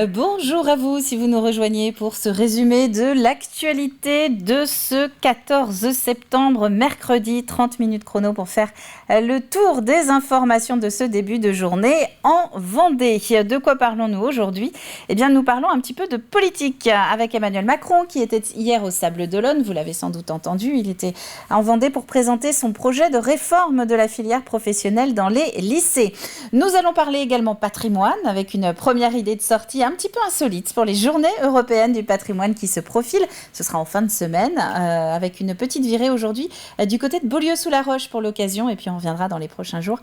Bonjour à vous si vous nous rejoignez pour ce résumé de l'actualité de ce 14 septembre, mercredi, 30 minutes chrono pour faire le tour des informations de ce début de journée en Vendée. De quoi parlons-nous aujourd'hui ? Eh bien, nous parlons un petit peu de politique avec Emmanuel Macron qui était hier au Sables d'Olonne. Vous l'avez sans doute entendu, il était en Vendée pour présenter son projet de réforme de la filière professionnelle dans les lycées. Nous allons parler également patrimoine avec une première idée de sortie un petit peu insolite pour les journées européennes du patrimoine qui se profilent. Ce sera en fin de semaine avec une petite virée aujourd'hui du côté de Beaulieu-sous-la-Roche pour l'occasion. Et puis on reviendra dans les prochains jours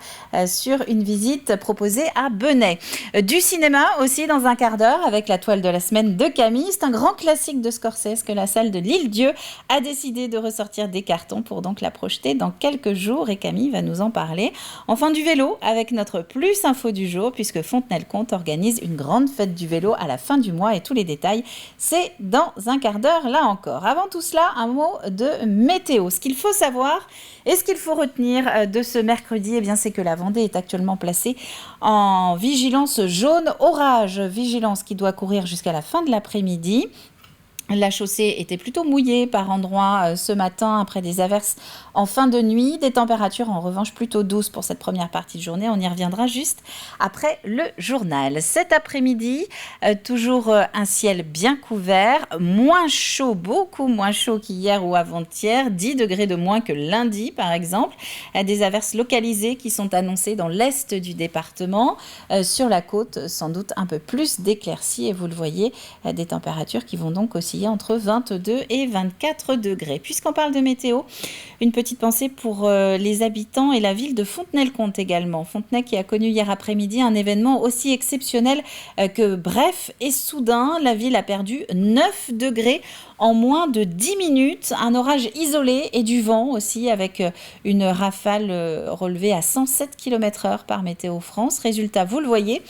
sur une visite proposée à Benay. Du cinéma aussi dans un quart d'heure avec la toile de la semaine de Camille. C'est un grand classique de Scorsese que la salle de l'Île-Dieu a décidé de ressortir des cartons pour donc la projeter dans quelques jours. Et Camille va nous en parler. Enfin du vélo avec notre plus info du jour puisque Fontenay-le-Comte organise une grande fête du vélo à la fin du mois et tous les détails, c'est dans un quart d'heure là encore. Avant tout cela, un mot de météo. Ce qu'il faut savoir et ce qu'il faut retenir de ce mercredi, eh bien, c'est que la Vendée est actuellement placée en vigilance jaune orage, vigilance qui doit courir jusqu'à la fin de l'après-midi. La chaussée était plutôt mouillée par endroits ce matin après des averses en fin de nuit. Des températures en revanche plutôt douces pour cette première partie de journée. On y reviendra juste après le journal. Cet après-midi, toujours un ciel bien couvert, moins chaud, beaucoup moins chaud qu'hier ou avant-hier. 10 degrés de moins que lundi par exemple. Des averses localisées qui sont annoncées dans l'est du département. Sur la côte, sans doute un peu plus d'éclaircies et vous le voyez, des températures qui vont donc aussi entre 22 et 24 degrés. Puisqu'on parle de météo, une petite pensée pour les habitants et la ville de Fontenay-le-Comte également. Fontenay qui a connu hier après-midi un événement aussi exceptionnel que bref et soudain. La ville a perdu 9 degrés en moins de 10 minutes. Un orage isolé et du vent aussi avec une rafale relevée à 107 km/h par Météo France. Résultat, vous le voyez,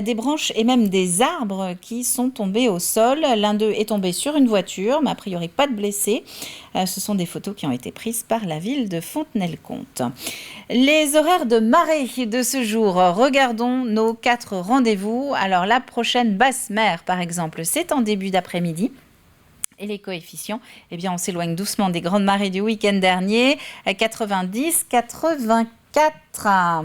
des branches et même des arbres qui sont tombés au sol. L'un d'eux est tombé sur une voiture, mais a priori pas de blessés. Ce sont des photos qui ont été prises par la ville de Fontenay-le-Comte. Les horaires de marée de ce jour. Regardons nos 4 rendez-vous. Alors la prochaine basse mer, par exemple, c'est en début d'après-midi. Et les coefficients, eh bien, on s'éloigne doucement des grandes marées du week-end dernier, 90, 84.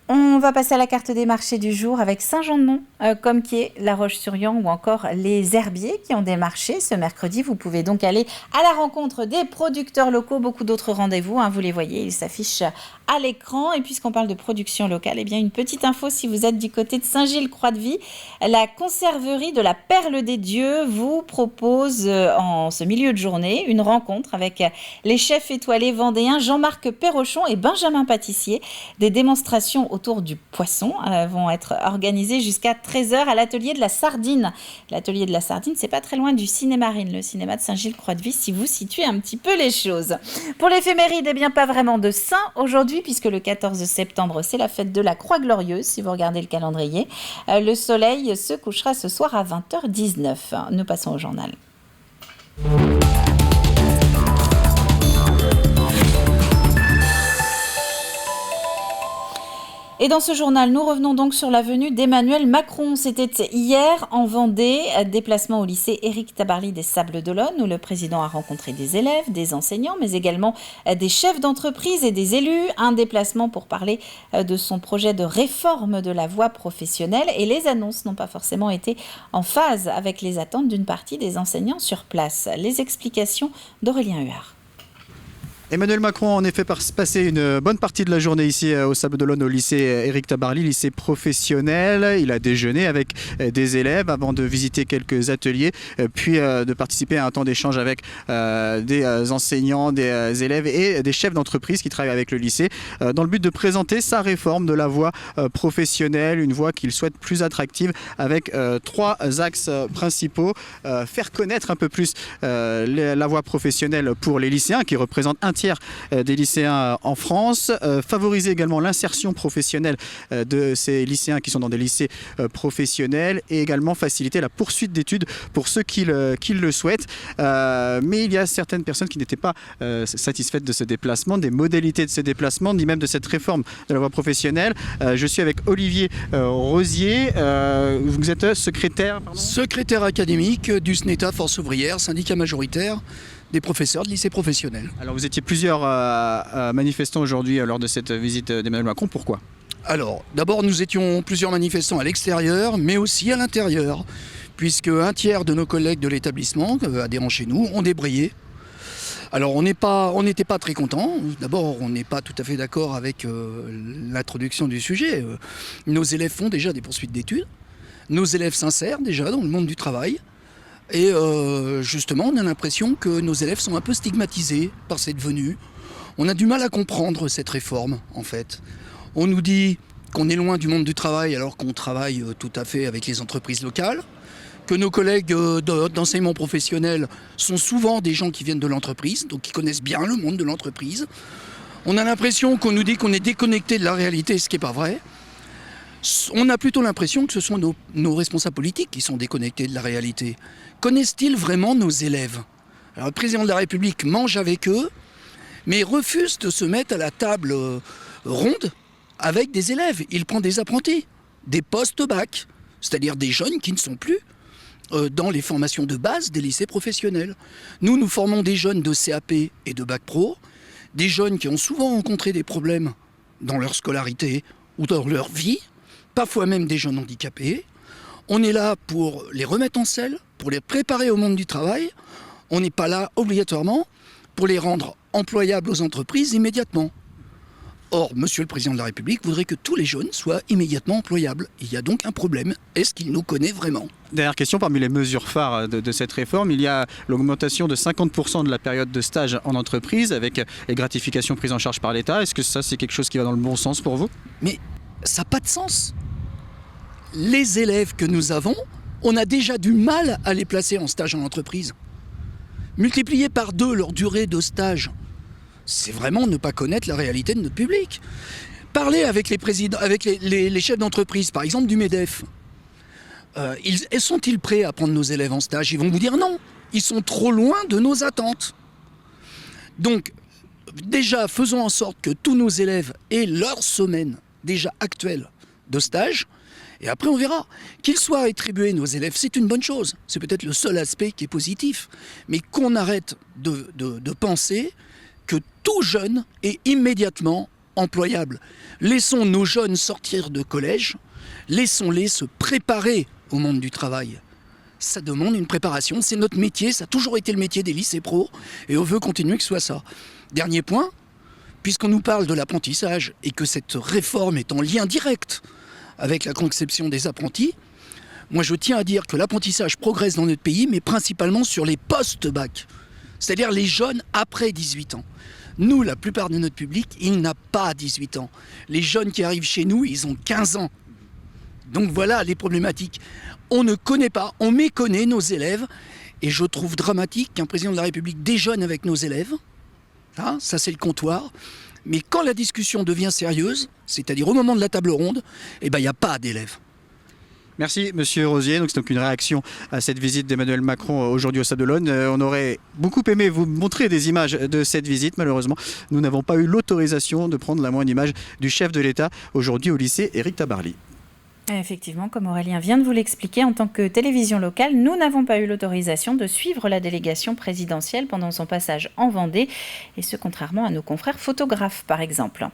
On va passer à la carte des marchés du jour avec Saint-Jean-de-Mont, Compiègne, La Roche-sur-Yon ou encore les Herbiers qui ont des marchés ce mercredi. Vous pouvez donc aller à la rencontre des producteurs locaux, beaucoup d'autres rendez-vous, vous les voyez, ils s'affichent à l'écran. Et puisqu'on parle de production locale, eh bien une petite info si vous êtes du côté de Saint-Gilles-Croix-de-Vie, la conserverie de la Perle des Dieux vous propose en ce milieu de journée une rencontre avec les chefs étoilés vendéens Jean-Marc Perrochon et Benjamin Pâtissier. Des démonstrations autour du poisson vont être organisées jusqu'à 13h à l'atelier de la Sardine. L'atelier de la Sardine, c'est pas très loin du Cinémarine, le cinéma de Saint-Gilles-Croix-de-Vie, si vous situez un petit peu les choses. Pour l'éphéméride, eh bien pas vraiment de saint aujourd'hui, puisque le 14 septembre, c'est la fête de la Croix-Glorieuse, si vous regardez le calendrier. Le soleil se couchera ce soir à 20h19. Nous passons au journal. Et dans ce journal, nous revenons donc sur la venue d'Emmanuel Macron. C'était hier en Vendée, déplacement au lycée Éric Tabarly des Sables d'Olonne, où le président a rencontré des élèves, des enseignants, mais également des chefs d'entreprise et des élus. Un déplacement pour parler de son projet de réforme de la voie professionnelle. Et les annonces n'ont pas forcément été en phase avec les attentes d'une partie des enseignants sur place. Les explications d'Aurélien Huard. Emmanuel Macron a en effet passé une bonne partie de la journée ici au Sables d'Olonne au lycée Éric Tabarly, lycée professionnel. Il a déjeuné avec des élèves avant de visiter quelques ateliers, puis de participer à un temps d'échange avec des enseignants, des élèves et des chefs d'entreprise qui travaillent avec le lycée dans le but de présenter sa réforme de la voie professionnelle, une voie qu'il souhaite plus attractive avec 3 axes principaux. Faire connaître un peu plus la voie professionnelle pour les lycéens qui représentent un tiers des lycéens en France. Favoriser également l'insertion professionnelle de ces lycéens qui sont dans des lycées professionnels et également faciliter la poursuite d'études pour ceux qui le souhaitent. Mais il y a certaines personnes qui n'étaient pas satisfaites de ce déplacement, des modalités de ce déplacement, ni même de cette réforme de la voie professionnelle. Je suis avec Olivier Rosier. Vous êtes secrétaire académique du SNETA Force ouvrière, syndicat majoritaire des professeurs de lycée professionnel. Alors vous étiez plusieurs manifestants aujourd'hui lors de cette visite d'Emmanuel Macron. Pourquoi ? Alors, d'abord, nous étions plusieurs manifestants à l'extérieur, mais aussi à l'intérieur, puisque un tiers de nos collègues de l'établissement, adhérents chez nous, ont débrayé. Alors, on n'était pas très contents. D'abord, on n'est pas tout à fait d'accord avec l'introduction du sujet. Nos élèves font déjà des poursuites d'études. Nos élèves s'insèrent déjà dans le monde du travail. Et justement, on a l'impression que nos élèves sont un peu stigmatisés par cette venue. On a du mal à comprendre cette réforme, en fait. On nous dit qu'on est loin du monde du travail alors qu'on travaille tout à fait avec les entreprises locales, que nos collègues d'enseignement professionnel sont souvent des gens qui viennent de l'entreprise, donc qui connaissent bien le monde de l'entreprise. On a l'impression qu'on nous dit qu'on est déconnecté de la réalité, ce qui n'est pas vrai. On a plutôt l'impression que ce sont nos responsables politiques qui sont déconnectés de la réalité. Connaissent-ils vraiment nos élèves ? Alors, le président de la République mange avec eux, mais refuse de se mettre à la table ronde avec des élèves. Il prend des apprentis, des post-bac, c'est-à-dire des jeunes qui ne sont plus dans les formations de base des lycées professionnels. Nous formons des jeunes de CAP et de bac pro, des jeunes qui ont souvent rencontré des problèmes dans leur scolarité ou dans leur vie, parfois même des jeunes handicapés. On est là pour les remettre en selle, pour les préparer au monde du travail. On n'est pas là obligatoirement pour les rendre employables aux entreprises immédiatement. Or, Monsieur le Président de la République voudrait que tous les jeunes soient immédiatement employables. Il y a donc un problème. Est-ce qu'il nous connaît vraiment ? Dernière question, parmi les mesures phares de cette réforme, il y a l'augmentation de 50% de la période de stage en entreprise avec les gratifications prises en charge par l'État. Est-ce que ça, c'est quelque chose qui va dans le bon sens pour vous ? Mais ça n'a pas de sens. Les élèves que nous avons, on a déjà du mal à les placer en stage en entreprise. Multiplier par 2 leur durée de stage, c'est vraiment ne pas connaître la réalité de notre public. Parler avec les présidents, avec les chefs d'entreprise, par exemple du MEDEF. Sont-ils prêts à prendre nos élèves en stage ? Ils vont vous dire non. Ils sont trop loin de nos attentes. Donc, déjà, faisons en sorte que tous nos élèves aient leur semaine déjà actuelle de stage. Et après, on verra. Qu'ils soient rétribués, nos élèves, c'est une bonne chose. C'est peut-être le seul aspect qui est positif. Mais qu'on arrête de penser que tout jeune est immédiatement employable. Laissons nos jeunes sortir de collège, laissons-les se préparer au monde du travail. Ça demande une préparation, c'est notre métier, ça a toujours été le métier des lycées pro, et on veut continuer que ce soit ça. Dernier point, puisqu'on nous parle de l'apprentissage, et que cette réforme est en lien direct avec la conception des apprentis, moi je tiens à dire que l'apprentissage progresse dans notre pays, mais principalement sur les post-bac, c'est-à-dire les jeunes après 18 ans. Nous, la plupart de notre public, il n'a pas 18 ans. Les jeunes qui arrivent chez nous, ils ont 15 ans. Donc voilà les problématiques. On ne connaît pas, on méconnaît nos élèves. Et je trouve dramatique qu'un président de la République déjeune avec nos élèves. Ça, c'est le comptoir. Mais quand la discussion devient sérieuse, c'est-à-dire au moment de la table ronde, il n'y a pas d'élèves. Merci Monsieur Rosier. Donc c'est donc une réaction à cette visite d'Emmanuel Macron aujourd'hui au Sable d'Olonne. On aurait beaucoup aimé vous montrer des images de cette visite. Malheureusement, nous n'avons pas eu l'autorisation de prendre la moindre image du chef de l'État aujourd'hui au lycée Éric Tabarly. Effectivement, comme Aurélien vient de vous l'expliquer, en tant que télévision locale, nous n'avons pas eu l'autorisation de suivre la délégation présidentielle pendant son passage en Vendée, et ce contrairement à nos confrères photographes par exemple.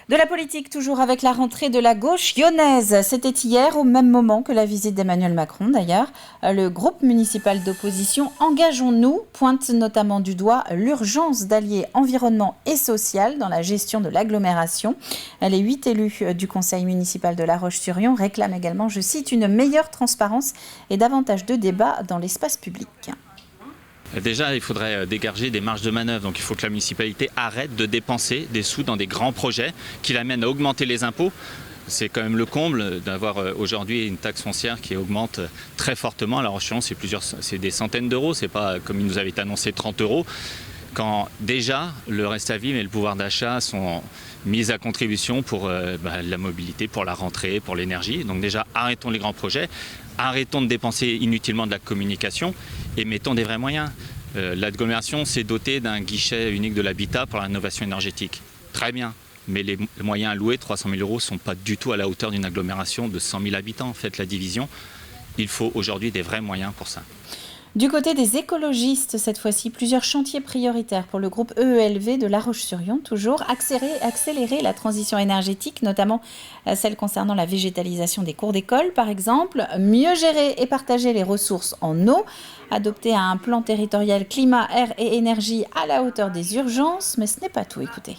De la politique, toujours avec la rentrée de la gauche lyonnaise. C'était hier, au même moment que la visite d'Emmanuel Macron d'ailleurs. Le groupe municipal d'opposition Engageons-nous pointe notamment du doigt l'urgence d'allier environnement et social dans la gestion de l'agglomération. Les 8 élus du conseil municipal de La Roche-sur-Yon réclament également, je cite, une meilleure transparence et davantage de débats dans l'espace public. Déjà, il faudrait dégager des marges de manœuvre. Donc il faut que la municipalité arrête de dépenser des sous dans des grands projets qui l'amènent à augmenter les impôts. C'est quand même le comble d'avoir aujourd'hui une taxe foncière qui augmente très fortement. À La Roche-sur-Yon, c'est des centaines d'euros. C'est pas, comme il nous avait été annoncé, 30 euros. quand déjà le reste à vivre et le pouvoir d'achat sont mis à contribution pour la mobilité, pour la rentrée, pour l'énergie. Donc déjà, arrêtons les grands projets, arrêtons de dépenser inutilement de la communication et mettons des vrais moyens. L'agglomération s'est dotée d'un guichet unique de l'habitat pour la rénovation énergétique. Très bien, mais les moyens alloués, 300 000 € ne sont pas du tout à la hauteur d'une agglomération de 100 000 habitants. Faites la division. Il faut aujourd'hui des vrais moyens pour ça. Du côté des écologistes, cette fois-ci, plusieurs chantiers prioritaires pour le groupe EELV de La Roche-sur-Yon. Toujours accélérer la transition énergétique, notamment celle concernant la végétalisation des cours d'école, par exemple. Mieux gérer et partager les ressources en eau. Adopter un plan territorial climat, air et énergie à la hauteur des urgences. Mais ce n'est pas tout, écoutez.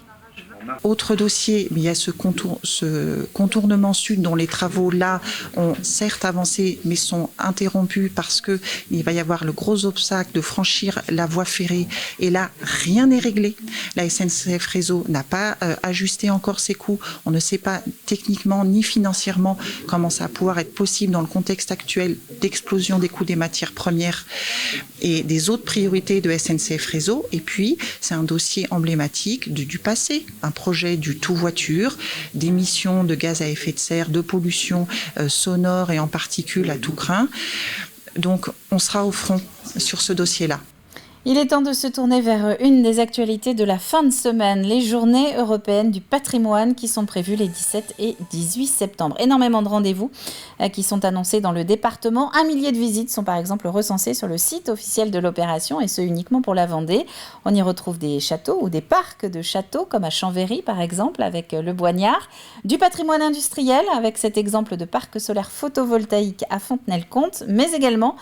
Autre dossier, il y a ce contournement sud dont les travaux là ont certes avancé mais sont interrompus parce qu'il va y avoir le gros obstacle de franchir la voie ferrée et là rien n'est réglé. La SNCF Réseau n'a pas ajusté encore ses coûts. On ne sait pas techniquement ni financièrement comment ça va pouvoir être possible dans le contexte actuel d'explosion des coûts des matières premières et des autres priorités de SNCF Réseau. Et puis c'est un dossier emblématique du passé. Un projet du tout voiture, d'émissions de gaz à effet de serre, de pollution sonore et en particules à tout crin. Donc on sera au front sur ce dossier-là. Il est temps de se tourner vers une des actualités de la fin de semaine, les journées européennes du patrimoine qui sont prévues les 17 et 18 septembre. Énormément de rendez-vous qui sont annoncés dans le département. 1 millier de visites sont par exemple recensées sur le site officiel de l'opération et ce uniquement pour la Vendée. On y retrouve des châteaux ou des parcs de châteaux comme à Chambéry par exemple avec le Boignard. Du patrimoine industriel avec cet exemple de parc solaire photovoltaïque à Fontenay-le-Comte, mais également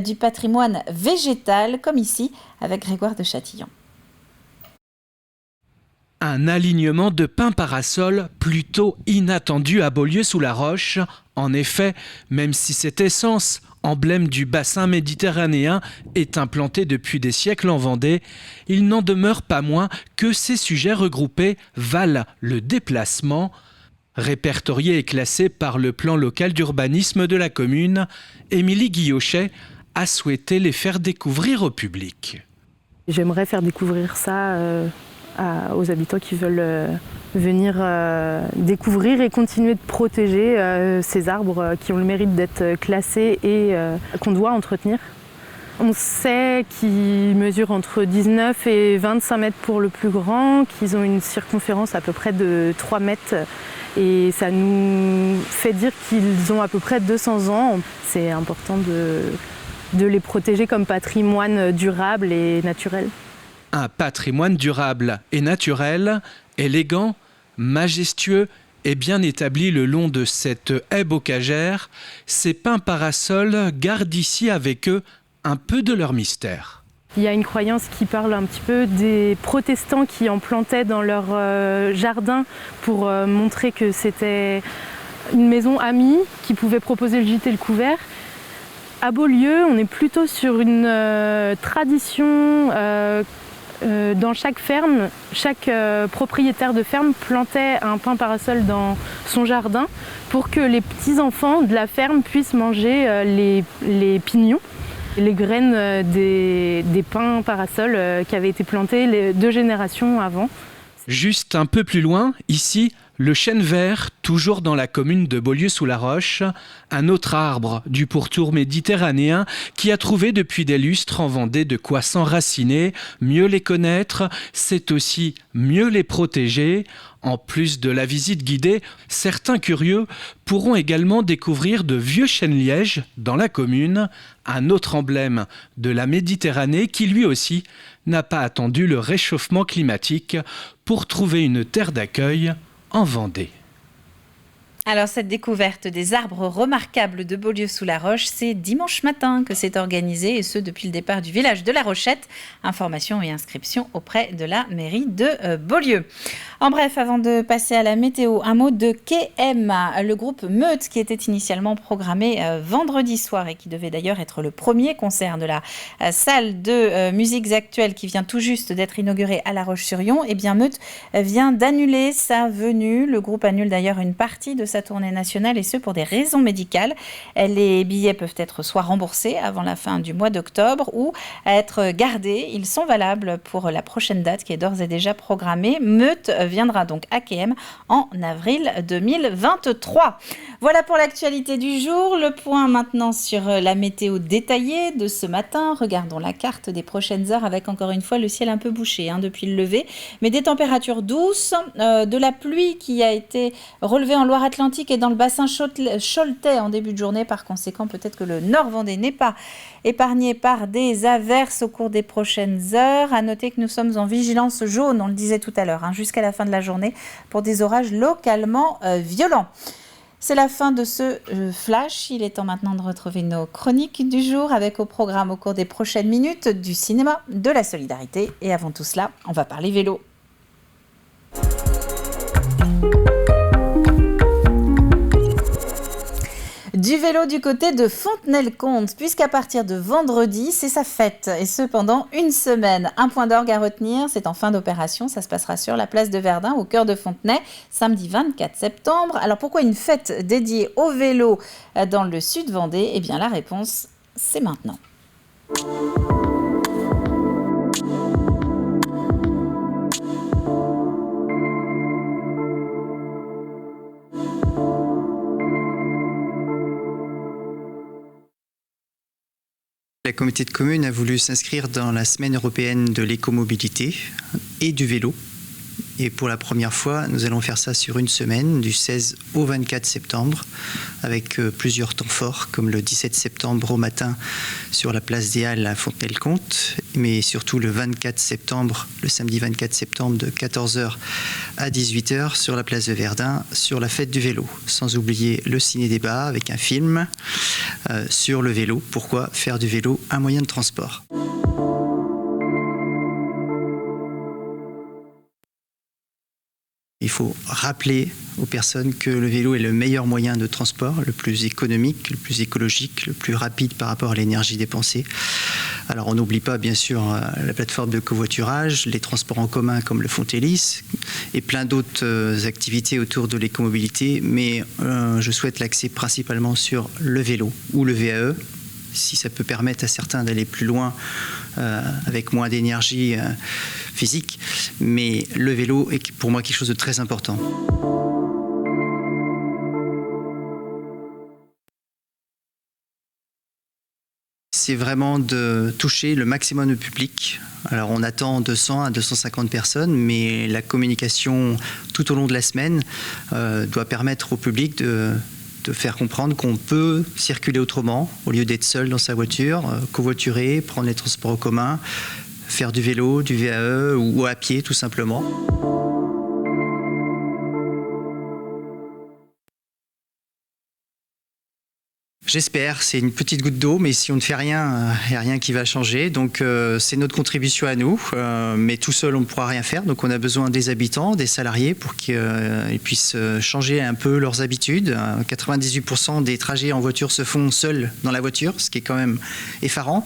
du patrimoine végétal comme ici avec Grégoire de Châtillon. Un alignement de pins parasols plutôt inattendu à Beaulieu-sous-la-Roche. En effet, même si cette essence, emblème du bassin méditerranéen, est implantée depuis des siècles en Vendée, il n'en demeure pas moins que ces sujets regroupés valent le déplacement. Répertoriés et classés par le plan local d'urbanisme de la commune, Émilie Guillochet a souhaité les faire découvrir au public. J'aimerais faire découvrir ça aux habitants qui veulent venir découvrir et continuer de protéger ces arbres qui ont le mérite d'être classés et qu'on doit entretenir. On sait qu'ils mesurent entre 19 et 25 mètres pour le plus grand, qu'ils ont une circonférence à peu près de 3 mètres et ça nous fait dire qu'ils ont à peu près 200 ans. C'est important de les protéger comme patrimoine durable et naturel. Un patrimoine durable et naturel, élégant, majestueux et bien établi le long de cette haie bocagère, ces pins parasols gardent ici avec eux un peu de leur mystère. Il y a une croyance qui parle un petit peu des protestants qui en plantaient dans leur jardin pour montrer que c'était une maison amie qui pouvait proposer le gîte et le couvert. À Beaulieu, on est plutôt sur une tradition. Dans chaque ferme, chaque propriétaire de ferme plantait un pin parasol dans son jardin pour que les petits-enfants de la ferme puissent manger les pignons, les graines des pins parasols qui avaient été plantés les 2 générations avant. Juste un peu plus loin, ici, le chêne vert, toujours dans la commune de Beaulieu-sous-la-Roche, un autre arbre du pourtour méditerranéen qui a trouvé depuis des lustres en Vendée de quoi s'enraciner, mieux les connaître, c'est aussi mieux les protéger. En plus de la visite guidée, certains curieux pourront également découvrir de vieux chênes-lièges dans la commune, un autre emblème de la Méditerranée qui lui aussi n'a pas attendu le réchauffement climatique pour trouver une terre d'accueil en Vendée. Alors cette découverte des arbres remarquables de Beaulieu-sous-la-Roche, c'est dimanche matin que c'est organisé et ce depuis le départ du village de La Rochette. Information et inscription auprès de la mairie de Beaulieu. En bref, avant de passer à la météo, un mot de KM, le groupe Meute qui était initialement programmé vendredi soir et qui devait d'ailleurs être le premier concert de la salle de musiques actuelles qui vient tout juste d'être inaugurée à La Roche-sur-Yon. Eh bien Meute vient d'annuler sa venue. Le groupe annule d'ailleurs une partie de sa sa tournée nationale et ce pour des raisons médicales. Les billets peuvent être soit remboursés avant la fin du mois d'octobre ou être gardés. Ils sont valables pour la prochaine date qui est d'ores et déjà programmée. Meute viendra donc à KM en avril 2023. Voilà pour l'actualité du jour. Le point maintenant sur la météo détaillée de ce matin. Regardons la carte des prochaines heures avec encore une fois le ciel un peu bouché depuis le lever, mais des températures douces, de la pluie qui a été relevée en Loire-Atlantique et dans le bassin choletais en début de journée. Par conséquent, peut-être que le Nord Vendée n'est pas épargné par des averses au cours des prochaines heures. À noter que nous sommes en vigilance jaune, on le disait tout à l'heure, jusqu'à la fin de la journée pour des orages localement violents. C'est la fin de ce flash. Il est temps maintenant de retrouver nos chroniques du jour avec au programme au cours des prochaines minutes du cinéma, de la solidarité. Et avant tout cela, on va parler vélo. Du vélo du côté de Fontenay-le-Comte, puisqu'à partir de vendredi, c'est sa fête, et ce pendant une semaine. Un point d'orgue à retenir, c'est en fin d'opération, ça se passera sur la place de Verdun, au cœur de Fontenay, samedi 24 septembre. Alors pourquoi une fête dédiée au vélo dans le sud Vendée ? Eh bien la réponse, c'est maintenant. La communauté de communes a voulu s'inscrire dans la semaine européenne de l'écomobilité et du vélo. Et pour la première fois, nous allons faire ça sur une semaine, du 16 au 24 septembre, avec plusieurs temps forts, comme le 17 septembre au matin sur la place des Halles à Fontenay-le-Comte, mais surtout le 24 septembre, le samedi 24 septembre de 14h à 18h sur la place de Verdun, sur la fête du vélo. Sans oublier le ciné-débat avec un film sur le vélo. Pourquoi faire du vélo un moyen de transport ? Il faut rappeler aux personnes que le vélo est le meilleur moyen de transport, le plus économique, le plus écologique, le plus rapide par rapport à l'énergie dépensée. Alors on n'oublie pas bien sûr la plateforme de covoiturage, les transports en commun comme le Fontélis et plein d'autres activités autour de l'écomobilité, mais je souhaite l'axer principalement sur le vélo ou le VAE, si ça peut permettre à certains d'aller plus loin avec moins d'énergie physique, mais le vélo est pour moi quelque chose de très important. C'est vraiment de toucher le maximum de public. Alors on attend 200 à 250 personnes, mais la communication tout au long de la semaine doit permettre au public de faire comprendre qu'on peut circuler autrement, au lieu d'être seul dans sa voiture, covoiturer, prendre les transports en commun, faire du vélo, du VAE ou à pied tout simplement. J'espère, c'est une petite goutte d'eau, mais si on ne fait rien, il n'y a rien qui va changer. Donc c'est notre contribution à nous, mais tout seul on ne pourra rien faire. Donc on a besoin des habitants, des salariés pour qu'ils puissent changer un peu leurs habitudes. 98% des trajets en voiture se font seuls dans la voiture, ce qui est quand même effarant.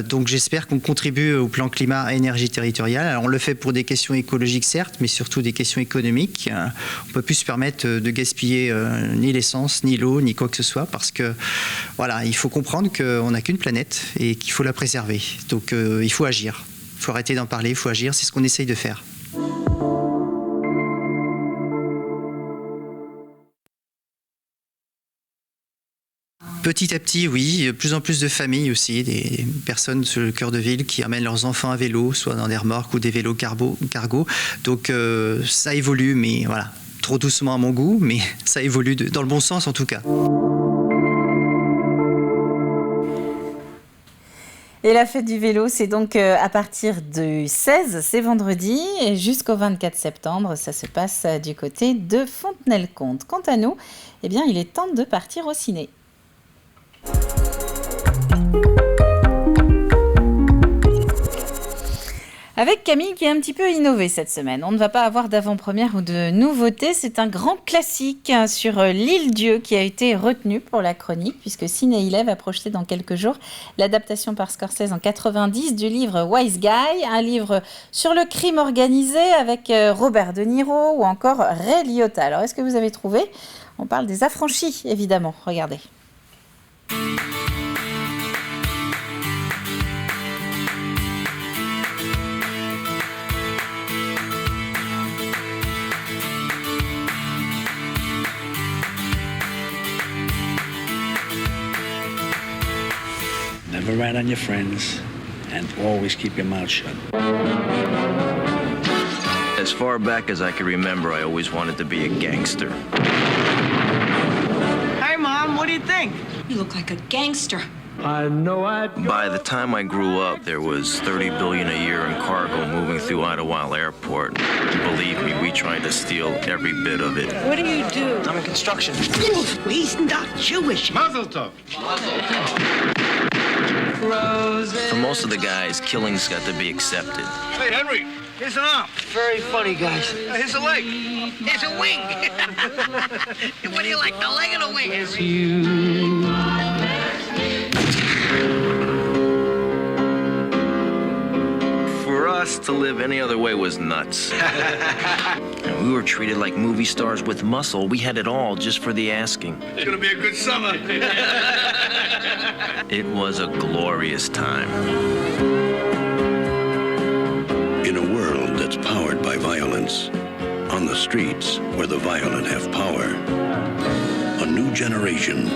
Donc j'espère qu'on contribue au plan climat-énergie territoriale. Alors on le fait pour des questions écologiques certes, mais surtout des questions économiques. On ne peut plus se permettre de gaspiller ni l'essence, ni l'eau, ni quoi que ce soit, parce que voilà, il faut comprendre qu'on n'a qu'une planète et qu'il faut la préserver. Donc il faut agir. Il faut arrêter d'en parler, il faut agir. C'est ce qu'on essaye de faire. Petit à petit, oui, de plus en plus de familles aussi, des personnes sur le cœur de ville qui amènent leurs enfants à vélo, soit dans des remorques ou des vélos cargo. Donc ça évolue, mais voilà, trop doucement à mon goût, mais ça évolue dans le bon sens en tout cas. Et la fête du vélo, c'est donc à partir du 16, c'est vendredi, et jusqu'au 24 septembre, ça se passe du côté de Fontenay-le-Comte. Quant à nous, eh bien, il est temps de partir au ciné. Avec Camille qui a un petit peu innové cette semaine. On ne va pas avoir d'avant-première ou de nouveauté. C'est un grand classique sur l'Île-Dieu qui a été retenu pour la chronique puisque Ciné va projeter dans quelques jours l'adaptation par Scorsese en 90 du livre Wise Guy, un livre sur le crime organisé avec Robert De Niro ou encore Ray Liotta. Alors est-ce que vous avez trouvé ? On parle des affranchis évidemment. Regardez. Never rat on your friends, and always keep your mouth shut. As far back as I can remember, I always wanted to be a gangster. Hey, Mom, what do you think? You look like a gangster. I know I... By the time I grew up, there was $30 billion a year in cargo moving through Idlewild Airport. Believe me, we tried to steal every bit of it. What do you do? I'm in construction. He's not Jewish. Mazel tov. For most of the guys, killings got to be accepted. Hey, Henry, here's an arm. Very funny, guys. Here's a leg. Here's a wing. What do you like, the leg or the wing? For us to live any other way was nuts. And we were treated like movie stars with muscle. We had it all just for the asking. It's gonna be a good summer. It was a glorious time. In a world that's powered by violence, on the streets where the violent have power, a new generation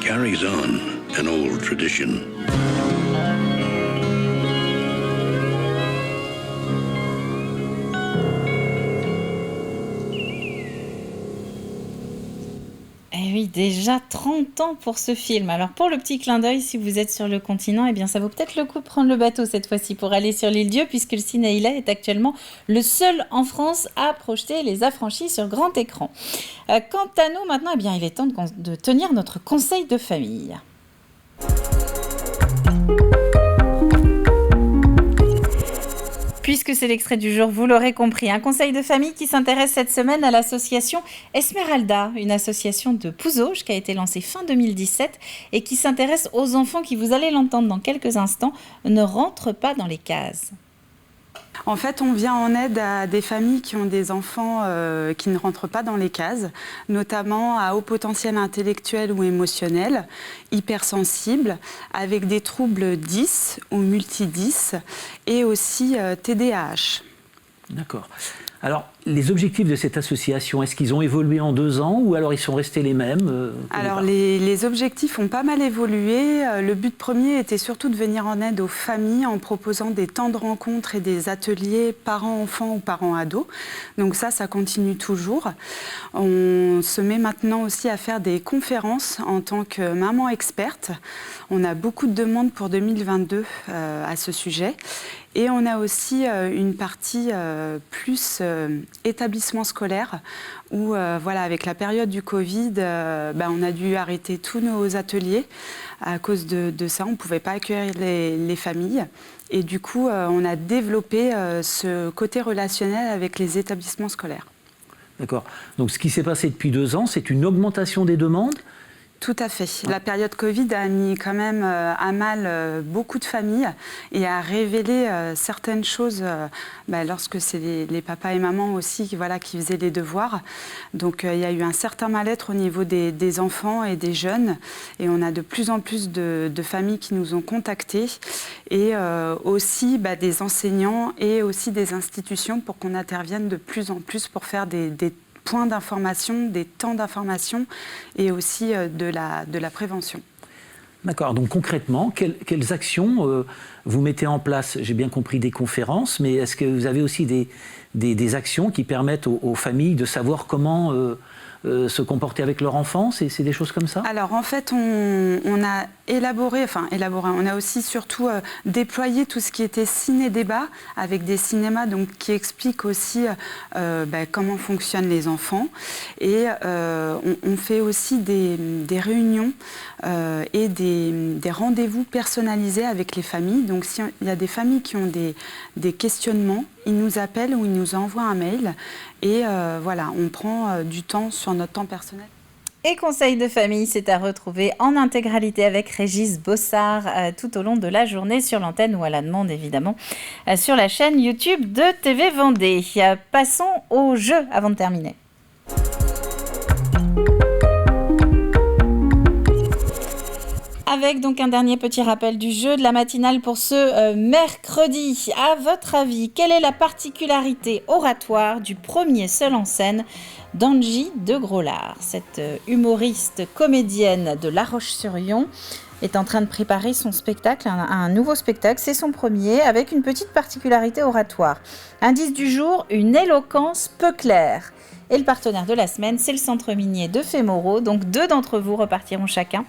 carries on an old tradition. Eh oui, déjà 30 ans pour ce film. Alors pour le petit clin d'œil, si vous êtes sur le continent, eh bien ça vaut peut-être le coup de prendre le bateau cette fois-ci pour aller sur l'Île-Dieu, puisque le Ciné est actuellement le seul en France à projeter Les Affranchis sur grand écran. Quant à nous maintenant, eh bien il est temps de tenir notre conseil de famille. Puisque c'est l'extrait du jour, vous l'aurez compris, un conseil de famille qui s'intéresse cette semaine à l'association Esmeralda, une association de Pouzauges qui a été lancée fin 2017 et qui s'intéresse aux enfants qui, vous allez l'entendre dans quelques instants, ne rentrent pas dans les cases. En fait, on vient en aide à des familles qui ont des enfants qui ne rentrent pas dans les cases, notamment à haut potentiel intellectuel ou émotionnel, hypersensibles, avec des troubles 10 ou multi-10 et aussi TDAH. D'accord. Alors, les objectifs de cette association, est-ce qu'ils ont évolué en 2 ans ou alors ils sont restés les mêmes Alors, les objectifs ont pas mal évolué. Le but premier était surtout de venir en aide aux familles en proposant des temps de rencontre et des ateliers parents-enfants ou parents-ados. Donc ça continue toujours. On se met maintenant aussi à faire des conférences en tant que maman experte. On a beaucoup de demandes pour 2022 à ce sujet. Et on a aussi une partie plus établissement scolaire où, voilà, avec la période du Covid, on a dû arrêter tous nos ateliers. À cause de ça, on ne pouvait pas accueillir les familles. Et du coup, on a développé ce côté relationnel avec les établissements scolaires. D'accord. Donc ce qui s'est passé depuis 2 ans, c'est une augmentation des demandes ? Tout à fait. La période Covid a mis quand même à mal beaucoup de familles et a révélé certaines choses lorsque c'est les papas et mamans aussi qui faisaient les devoirs. Donc il y a eu un certain mal-être au niveau des enfants et des jeunes et on a de plus en plus de familles qui nous ont contactés et aussi des enseignants et aussi des institutions pour qu'on intervienne de plus en plus pour faire des points d'information, des temps d'information et aussi de la prévention. D'accord, donc concrètement, quelles actions vous mettez en place? J'ai bien compris des conférences, mais est-ce que vous avez aussi des actions qui permettent aux familles de savoir comment se comporter avec leur enfant? C'est des choses comme ça? Alors en fait, on a on a aussi surtout déployé tout ce qui était ciné-débat avec des cinémas donc, qui expliquent aussi comment fonctionnent les enfants. Et on fait aussi des réunions et des rendez-vous personnalisés avec les familles. Donc s'il y a des familles qui ont des questionnements, ils nous appellent ou ils nous envoient un mail et on prend du temps sur notre temps personnel. Et Conseil de famille, c'est à retrouver en intégralité avec Régis Bossard tout au long de la journée sur l'antenne ou à la demande évidemment sur la chaîne YouTube de TV Vendée. Passons au jeu avant de terminer. Avec donc un dernier petit rappel du jeu de la matinale pour ce mercredi. À votre avis, quelle est la particularité oratoire du premier seul en scène d'Angie de Grolard? Cette humoriste comédienne de La Roche-sur-Yon est en train de préparer son spectacle, un nouveau spectacle. C'est son premier avec une petite particularité oratoire. Indice du jour, une éloquence peu claire. Et le partenaire de la semaine, c'est le centre minier de Fémoro. Donc 2 d'entre vous repartiront chacun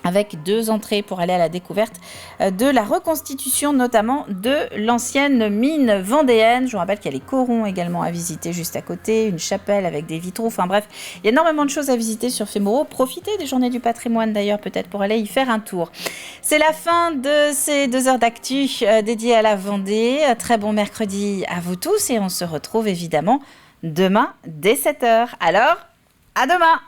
avec 2 entrées pour aller à la découverte de la reconstitution, notamment de l'ancienne mine vendéenne. Je vous rappelle qu'il y a les corons également à visiter juste à côté, une chapelle avec des vitraux, enfin bref, il y a énormément de choses à visiter sur Fémoro. Profitez des journées du patrimoine d'ailleurs, peut-être pour aller y faire un tour. C'est la fin de ces 2 heures d'actu dédiées à la Vendée. Très bon mercredi à vous tous et on se retrouve évidemment demain dès 7h. Alors, à demain!